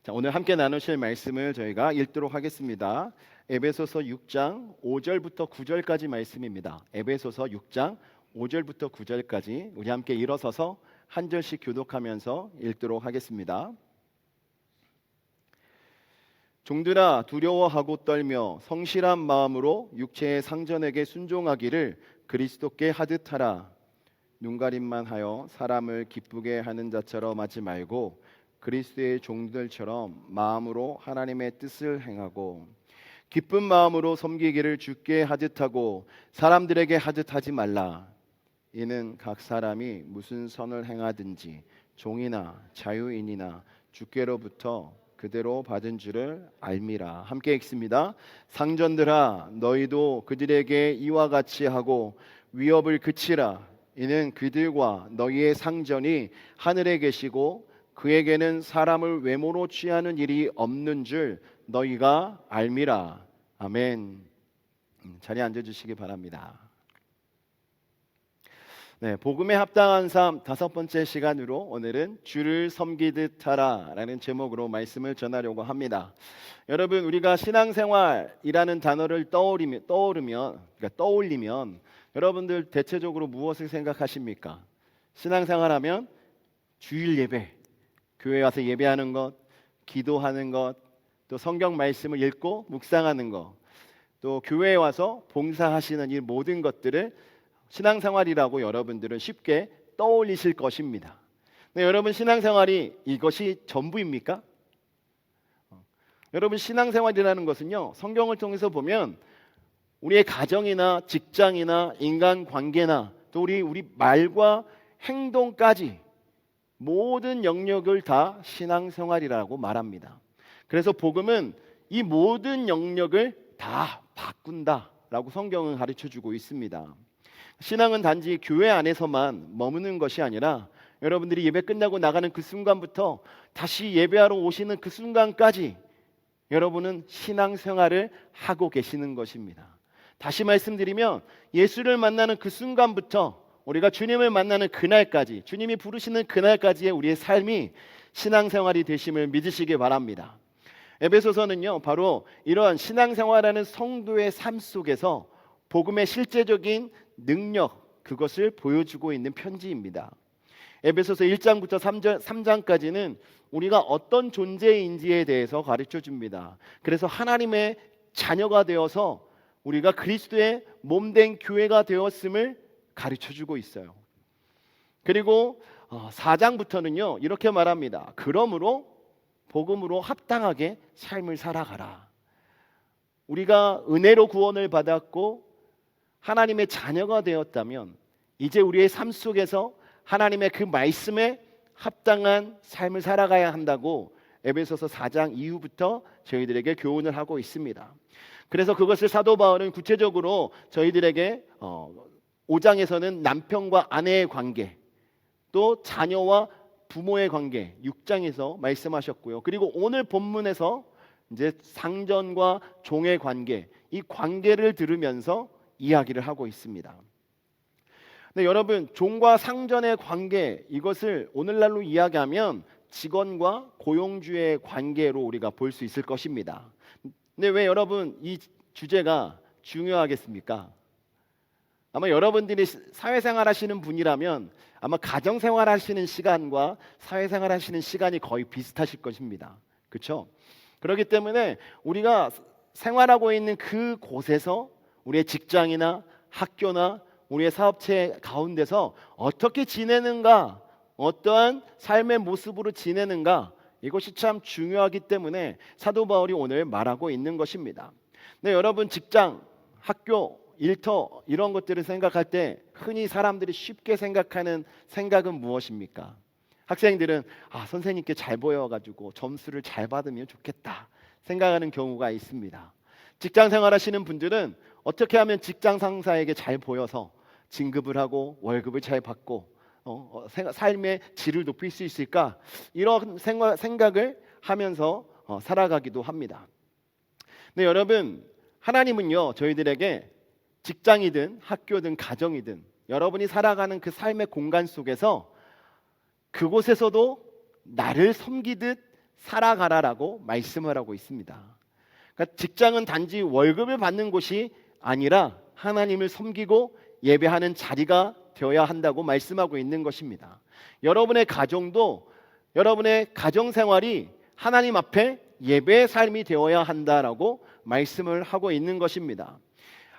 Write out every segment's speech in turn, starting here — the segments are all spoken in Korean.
자, 오늘 함께 나누실 말씀을 저희가 읽도록 하겠습니다. 에베소서 6장 5절부터 9절까지 말씀입니다. 에베소서 6장 5절부터 9절까지 우리 함께 일어서서 한 절씩 교독하면서 읽도록 하겠습니다. 종들아, 두려워하고 떨며 성실한 마음으로 육체의 상전에게 순종하기를 그리스도께 하듯 하라. 눈가림만 하여 사람을 기쁘게 하는 자처럼 하지 말고 그리스도의 종들처럼 마음으로 하나님의 뜻을 행하고 기쁜 마음으로 섬기기를 주께 하듯 하고 사람들에게 하듯 하지 말라. 이는 각 사람이 무슨 선을 행하든지 종이나 자유인이나 주께로부터 그대로 받은 줄을 알미라. 함께 읽습니다. 상전들아, 너희도 그들에게 이와 같이 하고 위협을 그치라. 이는 그들과 너희의 상전이 하늘에 계시고 그에게는 사람을 외모로 취하는 일이 없는 줄 너희가 알미라. 아멘. 자리에 앉아주시기 바랍니다. 네, 복음에 합당한 삶 다섯 번째 시간으로 오늘은 주를 섬기듯 하라라는 제목으로 말씀을 전하려고 합니다. 여러분, 우리가 신앙생활이라는 단어를 떠올리면 여러분들 대체적으로 무엇을 생각하십니까? 신앙생활하면 주일 예배, 교회 와서 예배하는 것, 기도하는 것, 또 성경 말씀을 읽고 묵상하는 것, 또 교회에 와서 봉사하시는 이 모든 것들을 신앙생활이라고 여러분들은 쉽게 떠올리실 것입니다. 네, 여러분, 신앙생활이 이것이 전부입니까? 여러분, 신앙생활이라는 것은요, 성경을 통해서 보면 우리의 가정이나 직장이나 인간관계나 또 우리 말과 행동까지 모든 영역을 다 신앙생활이라고 말합니다. 그래서 복음은 이 모든 영역을 다 바꾼다라고 성경은 가르쳐주고 있습니다. 신앙은 단지 교회 안에서만 머무는 것이 아니라 여러분들이 예배 끝나고 나가는 그 순간부터 다시 예배하러 오시는 그 순간까지 여러분은 신앙생활을 하고 계시는 것입니다. 다시 말씀드리면 예수를 만나는 그 순간부터 우리가 주님을 만나는 그날까지, 주님이 부르시는 그날까지의 우리의 삶이 신앙생활이 되심을 믿으시기 바랍니다. 에베소서는요, 바로 이러한 신앙생활하는 성도의 삶 속에서 복음의 실제적인 능력, 그것을 보여주고 있는 편지입니다. 에베소서 1장부터 3장까지는 우리가 어떤 존재인지에 대해서 가르쳐 줍니다. 그래서 하나님의 자녀가 되어서 우리가 그리스도의 몸된 교회가 되었음을 가르쳐주고 있어요. 그리고 4장부터는요 이렇게 말합니다. 그러므로 복음으로 합당하게 삶을 살아가라. 우리가 은혜로 구원을 받았고 하나님의 자녀가 되었다면 이제 우리의 삶 속에서 하나님의 그 말씀에 합당한 삶을 살아가야 한다고 에베소서 4장 이후부터 저희들에게 교훈을 하고 있습니다. 그래서 그것을 사도 바울은 구체적으로 저희들에게 5장에서는 남편과 아내의 관계, 또 자녀와 부모의 관계 6장에서 말씀하셨고요. 그리고 오늘 본문에서 이제 상전과 종의 관계, 이 관계를 들으면서 이야기를 하고 있습니다. 네, 여러분, 종과 상전의 관계, 이것을 오늘날로 이야기하면 직원과 고용주의 관계로 우리가 볼 수 있을 것입니다. 근데 왜 여러분 이 주제가 중요하겠습니까? 아마 여러분들이 사회생활 하시는 분이라면 아마 가정생활 하시는 시간과 사회생활 하시는 시간이 거의 비슷하실 것입니다. 그렇죠? 그렇기 때문에 우리가 생활하고 있는 그 곳에서 우리의 직장이나 학교나 우리의 사업체 가운데서 어떻게 지내는가, 어떠한 삶의 모습으로 지내는가, 이것이 참 중요하기 때문에 사도 바울이 오늘 말하고 있는 것입니다. 네, 여러분, 직장, 학교, 일터 이런 것들을 생각할 때 흔히 사람들이 쉽게 생각하는 생각은 무엇입니까? 학생들은 선생님께 잘 보여가지고 점수를 잘 받으면 좋겠다 생각하는 경우가 있습니다. 직장 생활하시는 분들은 어떻게 하면 직장 상사에게 잘 보여서 진급을 하고 월급을 잘 받고 삶의 질을 높일 수 있을까, 이런 생각을 하면서 살아가기도 합니다. 네, 여러분, 하나님은요 저희들에게 직장이든 학교든 가정이든 여러분이 살아가는 그 삶의 공간 속에서 그곳에서도 나를 섬기듯 살아가라라고 말씀을 하고 있습니다. 그러니까 직장은 단지 월급을 받는 곳이 아니라 하나님을 섬기고 예배하는 자리가 되어야 한다고 말씀하고 있는 것입니다. 여러분의 가정도 여러분의 가정 생활이 하나님 앞에 예배의 삶이 되어야 한다라고 말씀을 하고 있는 것입니다.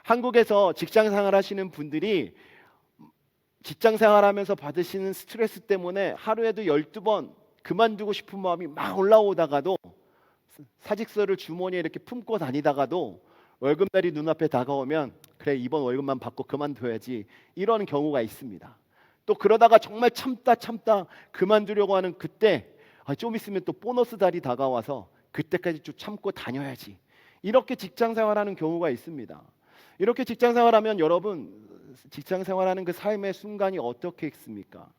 한국에서 직장 생활하시는 분들이 직장 생활하면서 받으시는 스트레스 때문에 하루에도 12번 그만두고 싶은 마음이 막 올라오다가도 사직서를 주머니에 이렇게 품고 다니다가도 월급날이 눈앞에 다가오면 그래 이번 월급만 받고 그만둬야지 이런 경우가 있습니다. 또 그러다가 정말 참다 그만두려고 하는 그때 좀 있으면 또 보너스 달이 다가와서 그때까지 좀 참고 다녀야지 이렇게 직장 생활하는 경우가 있습니다. 이렇게 직장 생활하면 여러분 직장 생활하는 그 삶의 순간이 어떻게 있습니까?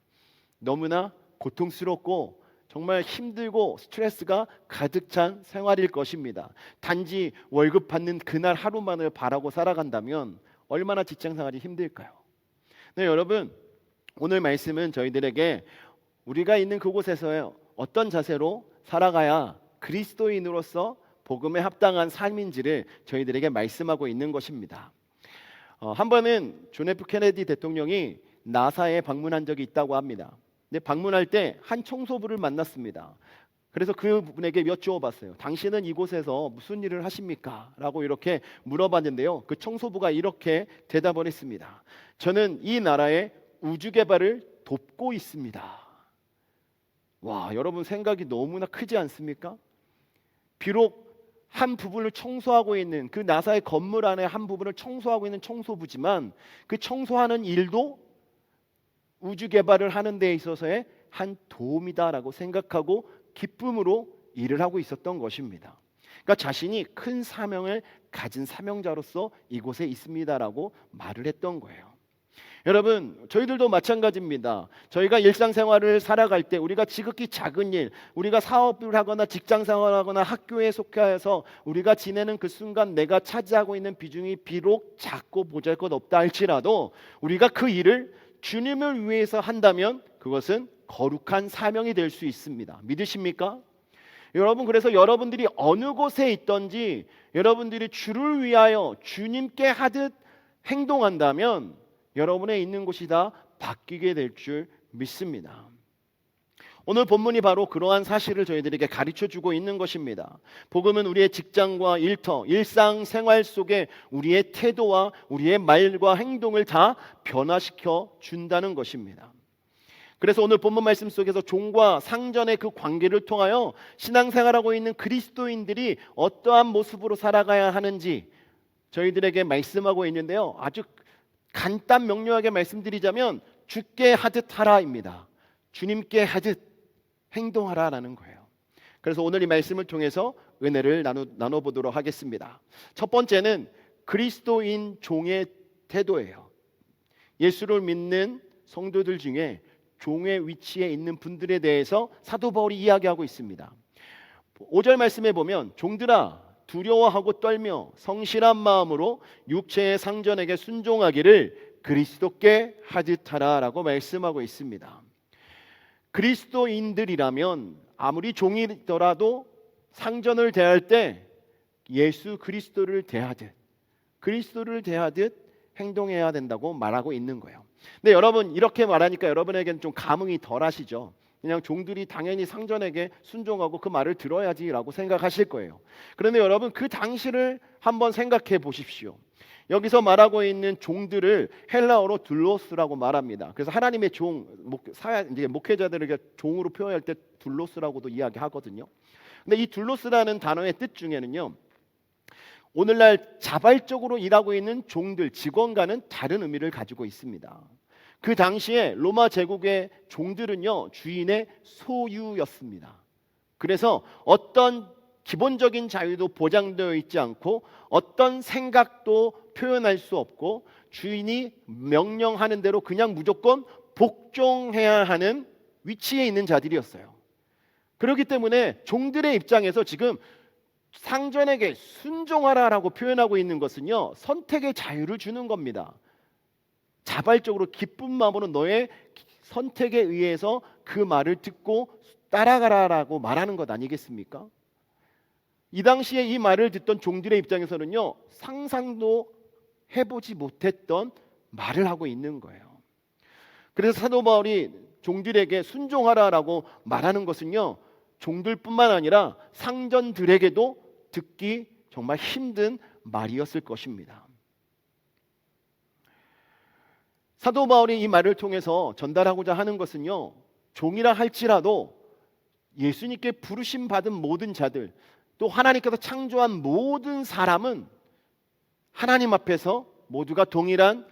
너무나 고통스럽고 정말 힘들고 스트레스가 가득 찬 생활일 것입니다. 단지 월급 받는 그날 하루만을 바라고 살아간다면 얼마나 직장 생활이 힘들까요? 네, 여러분 오늘 말씀은 저희들에게 우리가 있는 그곳에서 어떤 자세로 살아가야 그리스도인으로서 복음에 합당한 삶인지를 저희들에게 말씀하고 있는 것입니다. 한 번은 존 F 케네디 대통령이 나사에 방문한 적이 있다고 합니다. 근데 방문할 때 한 청소부를 만났습니다. 그래서 그분에게 여쭈어봤어요. 당신은 이곳에서 무슨 일을 하십니까? 라고 이렇게 물어봤는데요. 그 청소부가 이렇게 대답을 했습니다. 저는 이 나라의 우주 개발을 돕고 있습니다. 와, 여러분 생각이 너무나 크지 않습니까? 비록 한 부분을 청소하고 있는 그 나사의 건물 안에 한 부분을 청소하고 있는 청소부지만 그 청소하는 일도 우주 개발을 하는 데 있어서의 한 도움이다라고 생각하고 기쁨으로 일을 하고 있었던 것입니다. 그러니까 자신이 큰 사명을 가진 사명자로서 이곳에 있습니다라고 말을 했던 거예요. 여러분 저희들도 마찬가지입니다. 저희가 일상생활을 살아갈 때 우리가 지극히 작은 일, 우리가 사업을 하거나 직장생활을 하거나 학교에 속해서 우리가 지내는 그 순간 내가 차지하고 있는 비중이 비록 작고 보잘것없다 할지라도 우리가 그 일을 주님을 위해서 한다면 그것은 거룩한 사명이 될 수 있습니다. 믿으십니까? 여러분 그래서 여러분들이 어느 곳에 있든지 여러분들이 주를 위하여 주님께 하듯 행동한다면 여러분의 있는 곳이 다 바뀌게 될 줄 믿습니다. 오늘 본문이 바로 그러한 사실을 저희들에게 가르쳐주고 있는 것입니다. 복음은 우리의 직장과 일터, 일상생활 속에 우리의 태도와 우리의 말과 행동을 다 변화시켜 준다는 것입니다. 그래서 오늘 본문 말씀 속에서 종과 상전의 그 관계를 통하여 신앙생활하고 있는 그리스도인들이 어떠한 모습으로 살아가야 하는지 저희들에게 말씀하고 있는데요. 아주 간단 명료하게 말씀드리자면 주께 하듯 하라입니다. 주님께 하듯 행동하라라는 거예요. 그래서 오늘 이 말씀을 통해서 은혜를 나눠보도록 하겠습니다. 첫 번째는 그리스도인 종의 태도예요. 예수를 믿는 성도들 중에 종의 위치에 있는 분들에 대해서 사도 바울이 이야기하고 있습니다. 5절 말씀에 보면 종들아 두려워하고 떨며 성실한 마음으로 육체의 상전에게 순종하기를 그리스도께 하듯 하라라고 말씀하고 있습니다. 그리스도인들이라면 아무리 종이더라도 상전을 대할 때 예수 그리스도를 대하듯 행동해야 된다고 말하고 있는 거예요. 근데 여러분 이렇게 말하니까 여러분에게는 좀 감흥이 덜하시죠? 그냥 종들이 당연히 상전에게 순종하고 그 말을 들어야지라고 생각하실 거예요. 그런데 여러분 그 당시를 한번 생각해 보십시오. 여기서 말하고 있는 종들을 헬라어로 둘로스라고 말합니다. 그래서 하나님의 종, 이제 목회자들에게 종으로 표현할 때 둘로스라고도 이야기하거든요. 근데 이 둘로스라는 단어의 뜻 중에는요, 오늘날 자발적으로 일하고 있는 종들, 직원과는 다른 의미를 가지고 있습니다. 그 당시에 로마 제국의 종들은요 주인의 소유였습니다. 그래서 어떤 기본적인 자유도 보장되어 있지 않고 어떤 생각도 표현할 수 없고 주인이 명령하는 대로 그냥 무조건 복종해야 하는 위치에 있는 자들이었어요. 그렇기 때문에 종들의 입장에서 지금 상전에게 순종하라라고 표현하고 있는 것은요 선택의 자유를 주는 겁니다. 자발적으로 기쁜 마음으로 너의 선택에 의해서 그 말을 듣고 따라가라라고 말하는 것 아니겠습니까? 이 당시에 이 말을 듣던 종들의 입장에서는요, 상상도 해보지 못했던 말을 하고 있는 거예요. 그래서 사도 바울이 종들에게 순종하라라고 말하는 것은요, 종들뿐만 아니라 상전들에게도 듣기 정말 힘든 말이었을 것입니다. 사도 바울이 이 말을 통해서 전달하고자 하는 것은요, 종이라 할지라도 예수님께 부르심 받은 모든 자들, 또 하나님께서 창조한 모든 사람은 하나님 앞에서 모두가 동일한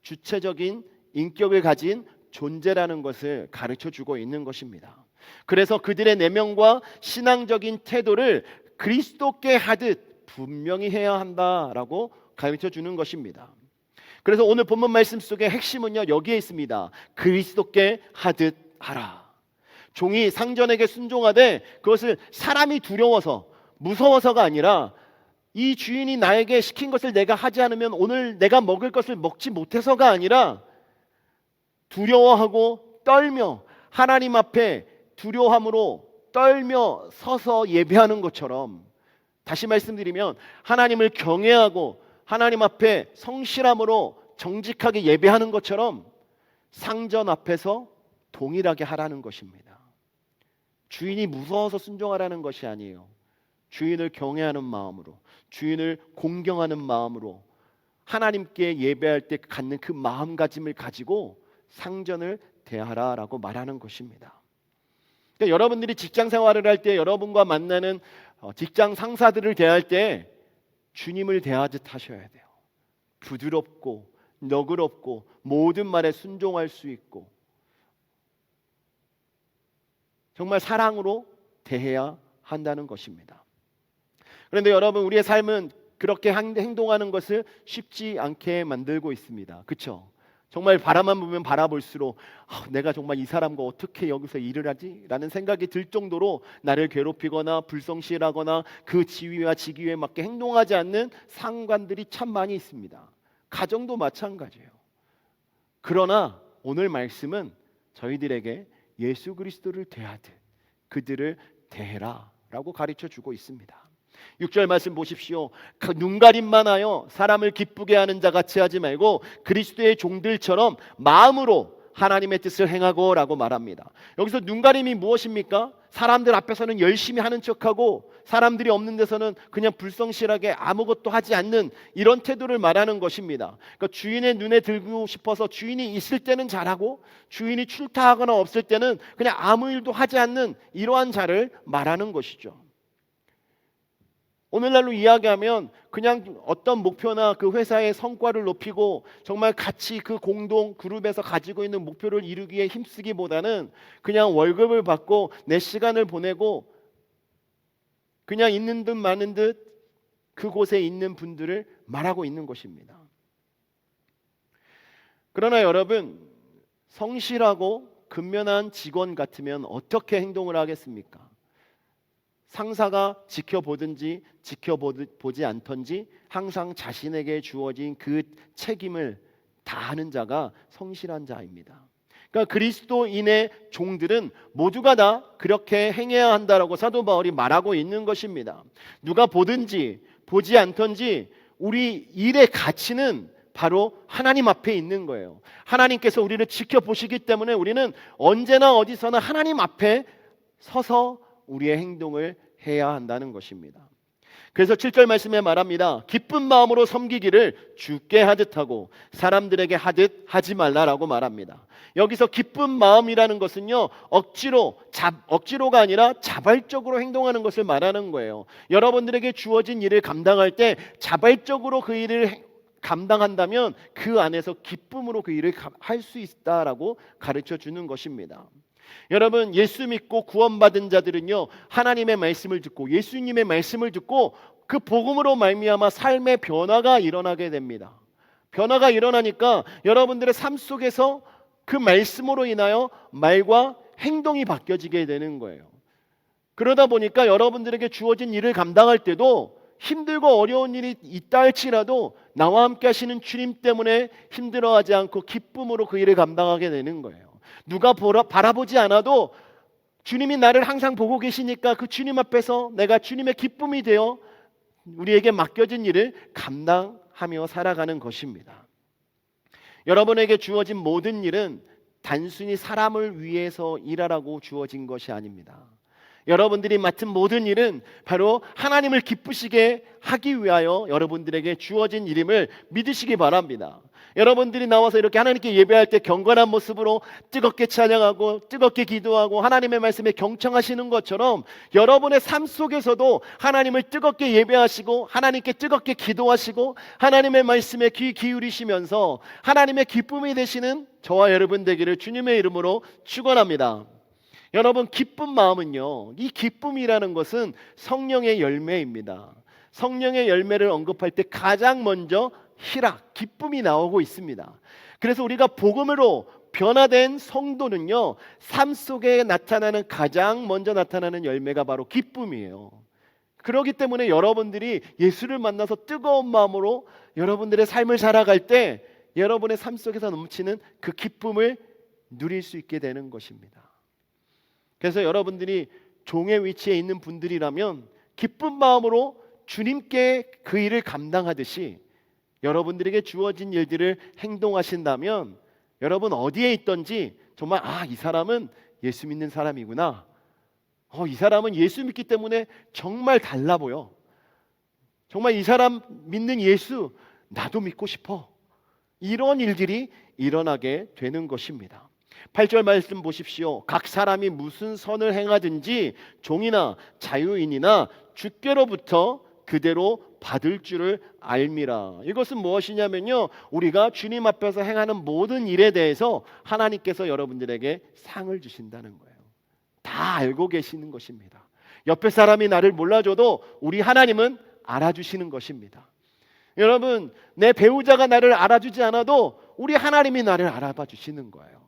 주체적인 인격을 가진 존재라는 것을 가르쳐 주고 있는 것입니다. 그래서 그들의 내면과 신앙적인 태도를 그리스도께 하듯 분명히 해야 한다라고 가르쳐 주는 것입니다. 그래서 오늘 본문 말씀 속의 핵심은요, 여기에 있습니다. 그리스도께 하듯 하라. 종이 상전에게 순종하되 그것을 사람이 두려워서 무서워서가 아니라 이 주인이 나에게 시킨 것을 내가 하지 않으면 오늘 내가 먹을 것을 먹지 못해서가 아니라 두려워하고 떨며 하나님 앞에 두려움으로 떨며 서서 예배하는 것처럼, 다시 말씀드리면 하나님을 경외하고 하나님 앞에 성실함으로 정직하게 예배하는 것처럼 상전 앞에서 동일하게 하라는 것입니다. 주인이 무서워서 순종하라는 것이 아니에요. 주인을 경외하는 마음으로, 주인을 공경하는 마음으로 하나님께 예배할 때 갖는 그 마음가짐을 가지고 상전을 대하라라고 말하는 것입니다. 그러니까 여러분들이 직장 생활을 할 때 여러분과 만나는 직장 상사들을 대할 때 주님을 대하듯 하셔야 돼요. 부드럽고 너그럽고 모든 말에 순종할 수 있고 정말 사랑으로 대해야 한다는 것입니다. 그런데 여러분, 우리의 삶은 그렇게 행동하는 것을 쉽지 않게 만들고 있습니다. 그렇죠? 정말 바라만 보면 바라볼수록 내가 정말 이 사람과 어떻게 여기서 일을 하지? 라는 생각이 들 정도로 나를 괴롭히거나 불성실하거나 그 지위와 직위에 맞게 행동하지 않는 상관들이 참 많이 있습니다. 가정도 마찬가지예요. 그러나 오늘 말씀은 저희들에게 예수 그리스도를 대하듯 그들을 대해라 라고 가르쳐 주고 있습니다. 6절 말씀 보십시오. 눈가림만 하여 사람을 기쁘게 하는 자 같이 하지 말고 그리스도의 종들처럼 마음으로 하나님의 뜻을 행하고 라고 말합니다. 여기서 눈가림이 무엇입니까? 사람들 앞에서는 열심히 하는 척하고 사람들이 없는 데서는 그냥 불성실하게 아무것도 하지 않는 이런 태도를 말하는 것입니다. 그러니까 주인의 눈에 들고 싶어서 주인이 있을 때는 잘하고 주인이 출타하거나 없을 때는 그냥 아무 일도 하지 않는 이러한 자를 말하는 것이죠. 오늘날로 이야기하면 그냥 어떤 목표나 그 회사의 성과를 높이고 정말 같이 그 공동 그룹에서 가지고 있는 목표를 이루기에 힘쓰기보다는 그냥 월급을 받고 내 시간을 보내고 그냥 있는 듯 마는 듯 그곳에 있는 분들을 말하고 있는 것입니다. 그러나 여러분, 성실하고 근면한 직원 같으면 어떻게 행동을 하겠습니까? 상사가 지켜보든지 지켜보지 않던지 항상 자신에게 주어진 그 책임을 다하는 자가 성실한 자입니다. 그러니까 그리스도인의 종들은 모두가 다 그렇게 행해야 한다라고 사도 바울이 말하고 있는 것입니다. 누가 보든지 보지 않던지 우리 일의 가치는 바로 하나님 앞에 있는 거예요. 하나님께서 우리를 지켜보시기 때문에 우리는 언제나 어디서나 하나님 앞에 서서 우리의 행동을 해야 한다는 것입니다. 그래서 7절 말씀에 말합니다. 기쁜 마음으로 섬기기를 주께 하듯 하고 사람들에게 하듯 하지 말라라고 말합니다. 여기서 기쁜 마음이라는 것은요, 억지로가 아니라 자발적으로 행동하는 것을 말하는 거예요. 여러분들에게 주어진 일을 감당할 때 자발적으로 그 일을 감당한다면 그 안에서 기쁨으로 그 일을 할 수 있다라고 가르쳐 주는 것입니다. 여러분, 예수 믿고 구원받은 자들은요, 하나님의 말씀을 듣고 예수님의 말씀을 듣고 그 복음으로 말미암아 삶의 변화가 일어나게 됩니다. 변화가 일어나니까 여러분들의 삶 속에서 그 말씀으로 인하여 말과 행동이 바뀌어지게 되는 거예요. 그러다 보니까 여러분들에게 주어진 일을 감당할 때도 힘들고 어려운 일이 있다 할지라도 나와 함께 하시는 주님 때문에 힘들어하지 않고 기쁨으로 그 일을 감당하게 되는 거예요. 누가 바라보지 않아도 주님이 나를 항상 보고 계시니까 그 주님 앞에서 내가 주님의 기쁨이 되어 우리에게 맡겨진 일을 감당하며 살아가는 것입니다. 여러분에게 주어진 모든 일은 단순히 사람을 위해서 일하라고 주어진 것이 아닙니다. 여러분들이 맡은 모든 일은 바로 하나님을 기쁘시게 하기 위하여 여러분들에게 주어진 일임을 믿으시기 바랍니다. 여러분들이 나와서 이렇게 하나님께 예배할 때 경건한 모습으로 뜨겁게 찬양하고 뜨겁게 기도하고 하나님의 말씀에 경청하시는 것처럼 여러분의 삶 속에서도 하나님을 뜨겁게 예배하시고 하나님께 뜨겁게 기도하시고 하나님의 말씀에 귀 기울이시면서 하나님의 기쁨이 되시는 저와 여러분 되기를 주님의 이름으로 축원합니다. 여러분, 기쁜 마음은요, 이 기쁨이라는 것은 성령의 열매입니다. 성령의 열매를 언급할 때 가장 먼저 희락, 기쁨이 나오고 있습니다. 그래서 우리가 복음으로 변화된 성도는요, 삶 속에 나타나는 가장 먼저 나타나는 열매가 바로 기쁨이에요. 그렇기 때문에 여러분들이 예수를 만나서 뜨거운 마음으로 여러분들의 삶을 살아갈 때 여러분의 삶 속에서 넘치는 그 기쁨을 누릴 수 있게 되는 것입니다. 그래서 여러분들이 종의 위치에 있는 분들이라면 기쁜 마음으로 주님께 그 일을 감당하듯이 여러분들에게 주어진 일들을 행동하신다면 여러분 어디에 있든지 정말 이 사람은 예수 믿는 사람이구나. 이 사람은 예수 믿기 때문에 정말 달라 보여. 정말 이 사람 믿는 예수 나도 믿고 싶어. 이런 일들이 일어나게 되는 것입니다. 8절 말씀 보십시오. 각 사람이 무슨 선을 행하든지 종이나 자유인이나 주께로부터 그대로 받을 줄을 알미라. 이것은 무엇이냐면요, 우리가 주님 앞에서 행하는 모든 일에 대해서 하나님께서 여러분들에게 상을 주신다는 거예요. 다 알고 계시는 것입니다. 옆에 사람이 나를 몰라줘도 우리 하나님은 알아주시는 것입니다. 여러분, 내 배우자가 나를 알아주지 않아도 우리 하나님이 나를 알아봐 주시는 거예요.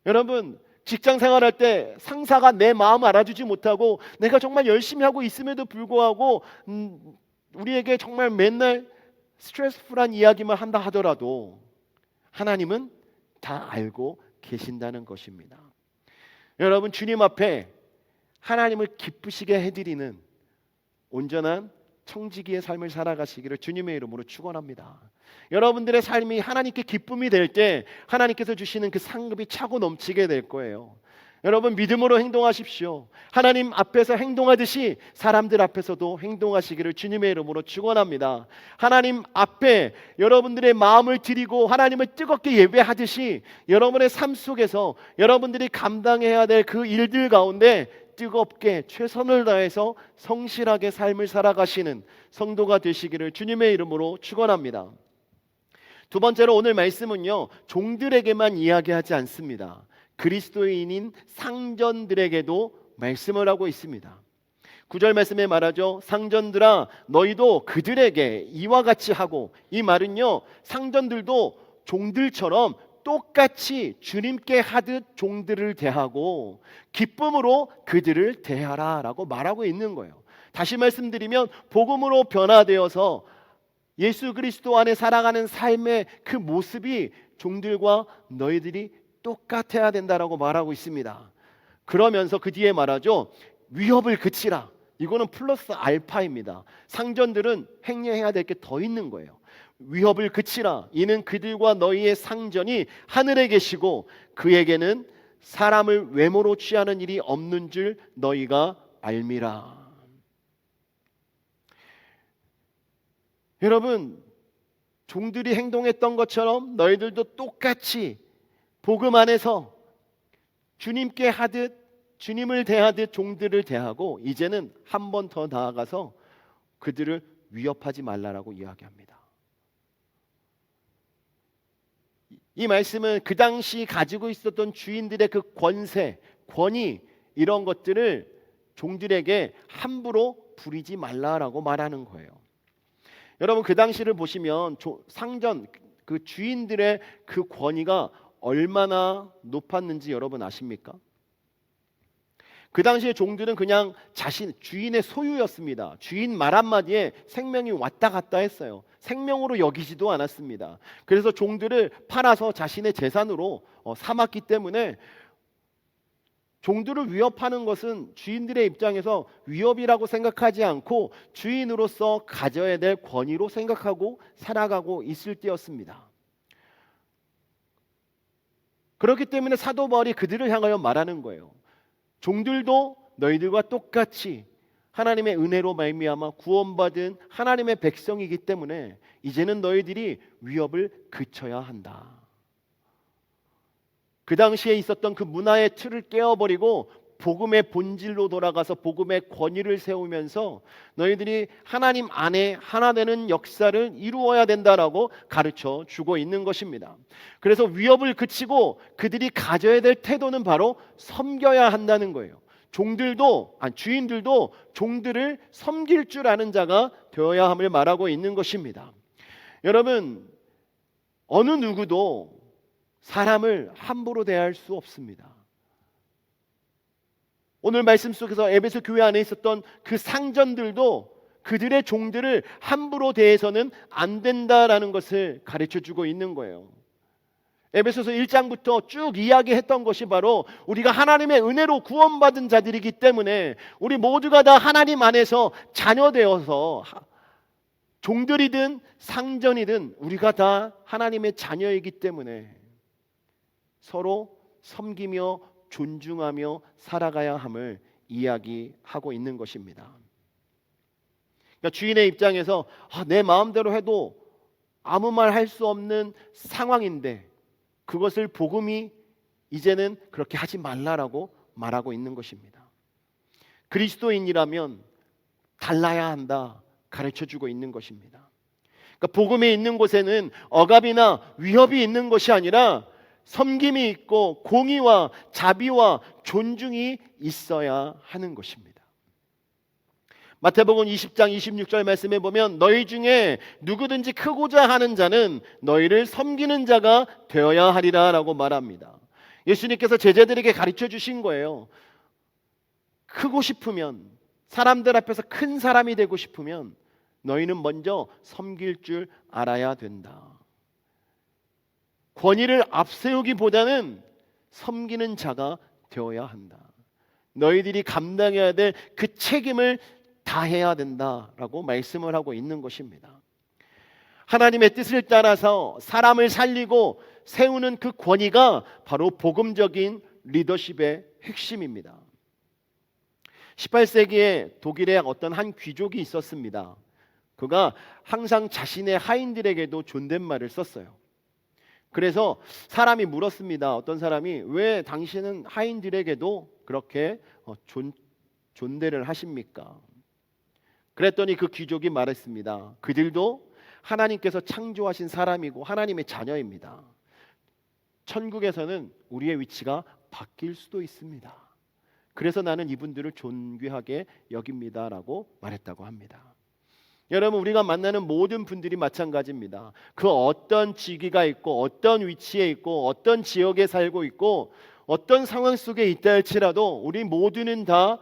여러분, 직장 생활할 때 상사가 내 마음 알아주지 못하고 내가 정말 열심히 하고 있음에도 불구하고 우리에게 정말 맨날 스트레스풀한 이야기만 한다 하더라도 하나님은 다 알고 계신다는 것입니다. 여러분, 주님 앞에 하나님을 기쁘시게 해드리는 온전한 청지기의 삶을 살아가시기를 주님의 이름으로 축원합니다. 여러분들의 삶이 하나님께 기쁨이 될 때 하나님께서 주시는 그 상급이 차고 넘치게 될 거예요. 여러분, 믿음으로 행동하십시오. 하나님 앞에서 행동하듯이 사람들 앞에서도 행동하시기를 주님의 이름으로 축원합니다. 하나님 앞에 여러분들의 마음을 드리고 하나님을 뜨겁게 예배하듯이 여러분의 삶 속에서 여러분들이 감당해야 될 그 일들 가운데 뜨겁게 최선을 다해서 성실하게 삶을 살아가시는 성도가 되시기를 주님의 이름으로 축원합니다. 두 번째로 오늘 말씀은요, 종들에게만 이야기하지 않습니다. 그리스도인인 상전들에게도 말씀을 하고 있습니다. 9절 말씀에 말하죠. 상전들아 너희도 그들에게 이와 같이 하고, 이 말은요, 상전들도 종들처럼 똑같이 주님께 하듯 종들을 대하고 기쁨으로 그들을 대하라 라고 말하고 있는 거예요. 다시 말씀드리면 복음으로 변화되어서 예수 그리스도 안에 살아가는 삶의 그 모습이 종들과 너희들이 똑같아야 된다라고 말하고 있습니다. 그러면서 그 뒤에 말하죠. 위협을 그치라. 이거는 플러스 알파입니다. 상전들은 행해야 될 게 더 있는 거예요. 위협을 그치라. 이는 그들과 너희의 상전이 하늘에 계시고 그에게는 사람을 외모로 취하는 일이 없는 줄 너희가 알미라. 여러분, 종들이 행동했던 것처럼 너희들도 똑같이 복음 안에서 주님께 하듯 주님을 대하듯 종들을 대하고 이제는 한 번 더 나아가서 그들을 위협하지 말라라고 이야기합니다. 이 말씀은 그 당시 가지고 있었던 주인들의 그 권세, 권위 이런 것들을 종들에게 함부로 부리지 말라라고 말하는 거예요. 여러분, 그 당시를 보시면 상전 그 주인들의 그 권위가 얼마나 높았는지 여러분 아십니까? 그 당시에 종들은 그냥 주인의 소유였습니다. 주인 말 한마디에 생명이 왔다 갔다 했어요. 생명으로 여기지도 않았습니다. 그래서 종들을 팔아서 자신의 재산으로 삼았기 때문에 종들을 위협하는 것은 주인들의 입장에서 위협이라고 생각하지 않고 주인으로서 가져야 될 권위로 생각하고 살아가고 있을 때였습니다. 그렇기 때문에 사도 바울이 그들을 향하여 말하는 거예요. 종들도 너희들과 똑같이 하나님의 은혜로 말미암아 구원받은 하나님의 백성이기 때문에 이제는 너희들이 위협을 그쳐야 한다. 그 당시에 있었던 그 문화의 틀을 깨어버리고 복음의 본질로 돌아가서 복음의 권위를 세우면서 너희들이 하나님 안에 하나 되는 역사를 이루어야 된다라고 가르쳐 주고 있는 것입니다. 그래서 위협을 그치고 그들이 가져야 될 태도는 바로 섬겨야 한다는 거예요. 주인들도 종들을 섬길 줄 아는 자가 되어야 함을 말하고 있는 것입니다. 여러분, 어느 누구도 사람을 함부로 대할 수 없습니다. 오늘 말씀 속에서 에베소 교회 안에 있었던 그 상전들도 그들의 종들을 함부로 대해서는 안 된다라는 것을 가르쳐 주고 있는 거예요. 에베소서 1장부터 쭉 이야기했던 것이 바로 우리가 하나님의 은혜로 구원받은 자들이기 때문에 우리 모두가 다 하나님 안에서 자녀되어서 종들이든 상전이든 우리가 다 하나님의 자녀이기 때문에 서로 섬기며 존중하며 살아가야 함을 이야기하고 있는 것입니다. 그러니까 주인의 입장에서 내 마음대로 해도 아무 말 할 수 없는 상황인데 그것을 복음이 이제는 그렇게 하지 말라라고 말하고 있는 것입니다. 그리스도인이라면 달라야 한다 가르쳐주고 있는 것입니다. 그러니까 복음이 있는 곳에는 억압이나 위협이 있는 것이 아니라 섬김이 있고 공의와 자비와 존중이 있어야 하는 것입니다. 마태복음 20장 26절 말씀에 보면 너희 중에 누구든지 크고자 하는 자는 너희를 섬기는 자가 되어야 하리라 라고 말합니다. 예수님께서 제자들에게 가르쳐 주신 거예요. 크고 싶으면, 사람들 앞에서 큰 사람이 되고 싶으면 너희는 먼저 섬길 줄 알아야 된다. 권위를 앞세우기보다는 섬기는 자가 되어야 한다. 너희들이 감당해야 될 그 책임을 다해야 된다라고 말씀을 하고 있는 것입니다. 하나님의 뜻을 따라서 사람을 살리고 세우는 그 권위가 바로 복음적인 리더십의 핵심입니다. 18세기에 독일의 어떤 한 귀족이 있었습니다. 그가 항상 자신의 하인들에게도 존댓말을 썼어요. 그래서 사람이 물었습니다. 어떤 사람이 왜 당신은 하인들에게도 그렇게 존대를 하십니까? 그랬더니 그 귀족이 말했습니다. 그들도 하나님께서 창조하신 사람이고 하나님의 자녀입니다. 천국에서는 우리의 위치가 바뀔 수도 있습니다. 그래서 나는 이분들을 존귀하게 여깁니다라고 말했다고 합니다. 여러분, 우리가 만나는 모든 분들이 마찬가지입니다. 그 어떤 직위가 있고 어떤 위치에 있고 어떤 지역에 살고 있고 어떤 상황 속에 있다 할지라도 우리 모두는 다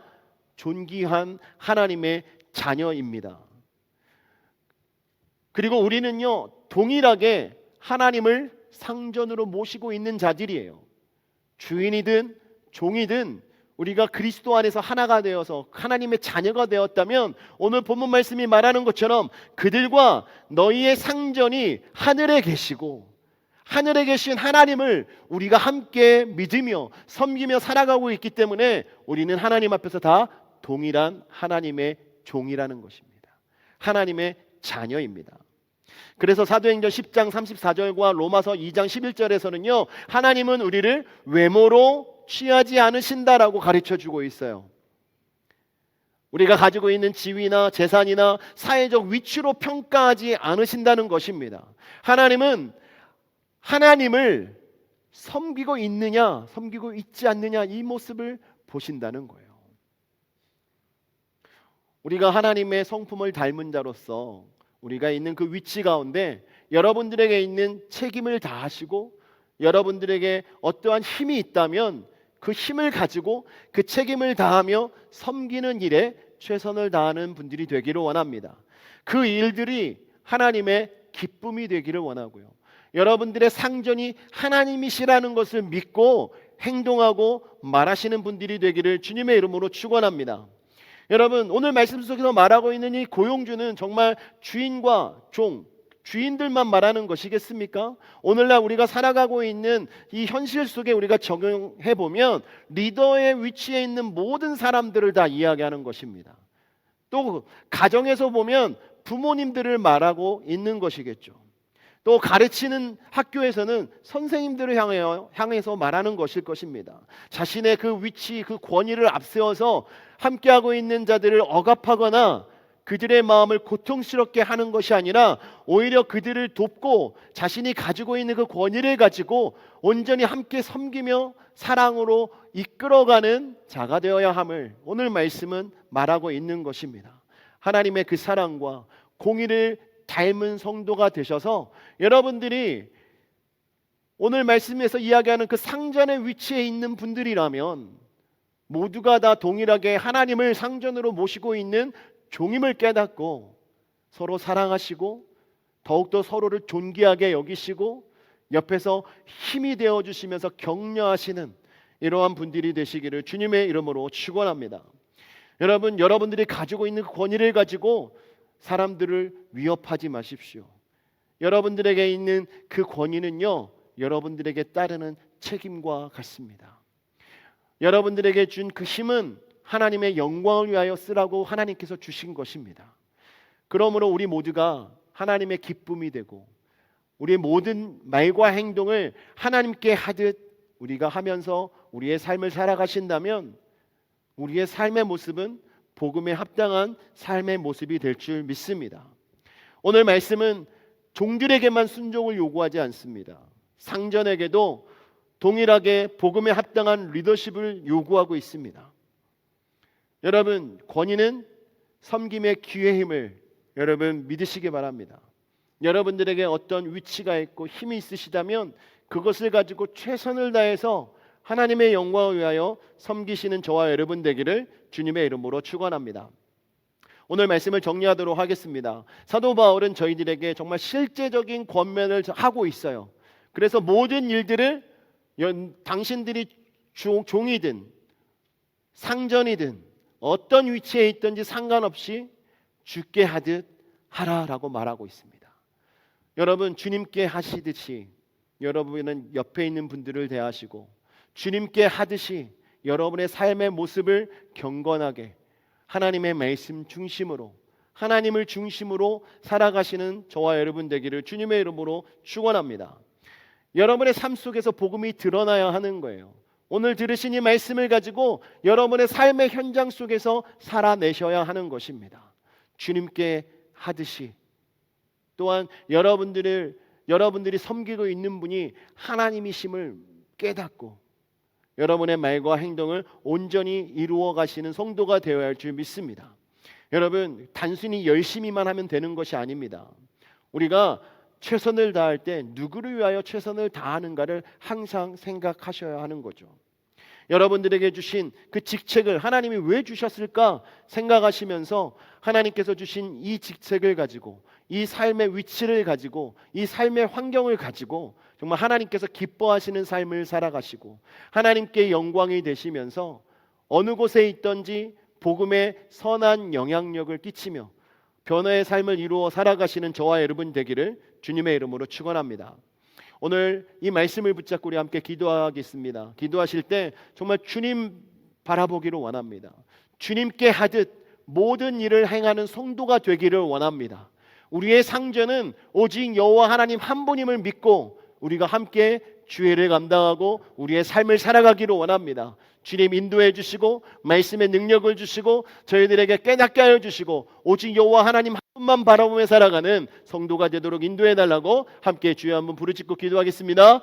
존귀한 하나님의 자녀입니다. 그리고 우리는요 동일하게 하나님을 상전으로 모시고 있는 자들이에요. 주인이든 종이든 우리가 그리스도 안에서 하나가 되어서 하나님의 자녀가 되었다면 오늘 본문 말씀이 말하는 것처럼 그들과 너희의 상전이 하늘에 계시고 하늘에 계신 하나님을 우리가 함께 믿으며 섬기며 살아가고 있기 때문에 우리는 하나님 앞에서 다 동일한 하나님의 종이라는 것입니다. 하나님의 자녀입니다. 그래서 사도행전 10장 34절과 로마서 2장 11절에서는요 하나님은 우리를 외모로 취하지 않으신다라고 가르쳐주고 있어요. 우리가 가지고 있는 지위나 재산이나 사회적 위치로 평가하지 않으신다는 것입니다. 하나님은 하나님을 섬기고 있느냐 섬기고 있지 않느냐 이 모습을 보신다는 거예요. 우리가 하나님의 성품을 닮은 자로서 우리가 있는 그 위치 가운데 여러분들에게 있는 책임을 다하시고 여러분들에게 어떠한 힘이 있다면 그 힘을 가지고 그 책임을 다하며 섬기는 일에 최선을 다하는 분들이 되기를 원합니다. 그 일들이 하나님의 기쁨이 되기를 원하고요. 여러분들의 상전이 하나님이시라는 것을 믿고 행동하고 말하시는 분들이 되기를 주님의 이름으로 축원합니다. 여러분, 오늘 말씀 속에서 말하고 있는 이 고용주는 정말 주인과 종, 주인들만 말하는 것이겠습니까? 오늘날 우리가 살아가고 있는 이 현실 속에 우리가 적용해 보면 리더의 위치에 있는 모든 사람들을 다 이야기하는 것입니다. 또 가정에서 보면 부모님들을 말하고 있는 것이겠죠. 또 가르치는 학교에서는 선생님들을 향해서 말하는 것일 것입니다. 자신의 그 위치, 그 권위를 앞세워서 함께하고 있는 자들을 억압하거나 그들의 마음을 고통스럽게 하는 것이 아니라 오히려 그들을 돕고 자신이 가지고 있는 그 권위를 가지고 온전히 함께 섬기며 사랑으로 이끌어가는 자가 되어야 함을 오늘 말씀은 말하고 있는 것입니다. 하나님의 그 사랑과 공의를 닮은 성도가 되셔서 여러분들이 오늘 말씀에서 이야기하는 그 상전의 위치에 있는 분들이라면 모두가 다 동일하게 하나님을 상전으로 모시고 있는 종임을 깨닫고 서로 사랑하시고 더욱더 서로를 존귀하게 여기시고 옆에서 힘이 되어주시면서 격려하시는 이러한 분들이 되시기를 주님의 이름으로 축원합니다. 여러분, 여러분들이 가지고 있는 그 권위를 가지고 사람들을 위협하지 마십시오. 여러분들에게 있는 그 권위는요, 여러분들에게 따르는 책임과 같습니다. 여러분들에게 준 그 힘은 하나님의 영광을 위하여 쓰라고 하나님께서 주신 것입니다. 그러므로 우리 모두가 하나님의 기쁨이 되고 우리의 모든 말과 행동을 하나님께 하듯 우리가 하면서 우리의 삶을 살아가신다면 우리의 삶의 모습은 복음에 합당한 삶의 모습이 될 줄 믿습니다. 오늘 말씀은 종들에게만 순종을 요구하지 않습니다. 상전에게도 동일하게 복음에 합당한 리더십을 요구하고 있습니다. 여러분, 권위는 섬김의 기회 힘을 여러분 믿으시기 바랍니다. 여러분들에게 어떤 위치가 있고 힘이 있으시다면 그것을 가지고 최선을 다해서 하나님의 영광을 위하여 섬기시는 저와 여러분 되기를 주님의 이름으로 축원합니다. 오늘 말씀을 정리하도록 하겠습니다. 사도 바울은 저희들에게 정말 실제적인 권면을 하고 있어요. 그래서 모든 일들을 당신들이 종이든 상전이든 어떤 위치에 있든지 상관없이 주께 하듯 하라라고 말하고 있습니다. 여러분, 주님께 하시듯이 여러분은 옆에 있는 분들을 대하시고 주님께 하듯이 여러분의 삶의 모습을 경건하게 하나님의 말씀 중심으로 하나님을 중심으로 살아가시는 저와 여러분 되기를 주님의 이름으로 축원합니다. 여러분의 삶 속에서 복음이 드러나야 하는 거예요. 오늘 들으신 이 말씀을 가지고 여러분의 삶의 현장 속에서 살아내셔야 하는 것입니다. 주님께 하듯이 또한 여러분들이 섬기고 있는 분이 하나님이심을 깨닫고 여러분의 말과 행동을 온전히 이루어 가시는 성도가 되어야 할 줄 믿습니다. 여러분, 단순히 열심히만 하면 되는 것이 아닙니다. 우리가 최선을 다할 때 누구를 위하여 최선을 다하는가를 항상 생각하셔야 하는 거죠. 여러분들에게 주신 그 직책을 하나님이 왜 주셨을까 생각하시면서 하나님께서 주신 이 직책을 가지고 이 삶의 위치를 가지고 이 삶의 환경을 가지고 정말 하나님께서 기뻐하시는 삶을 살아가시고 하나님께 영광이 되시면서 어느 곳에 있든지 복음의 선한 영향력을 끼치며 변화의 삶을 이루어 살아가시는 저와 여러분 되기를 주님의 이름으로 축원합니다. 오늘 이 말씀을 붙잡고 우리 함께 기도하겠습니다. 기도하실 때 정말 주님 바라보기를 원합니다. 주님께 하듯 모든 일을 행하는 성도가 되기를 원합니다. 우리의 상전은 오직 여호와 하나님 한 분임을 믿고 우리가 함께 주의를 감당하고 우리의 삶을 살아가기를 원합니다. 주님 인도해 주시고 말씀의 능력을 주시고 저희들에게 깨닫게 하여 주시고 오직 여호와 하나님 한 분만 바라보며 살아가는 성도가 되도록 인도해 달라고 함께 주여 한번 부르짖고 기도하겠습니다.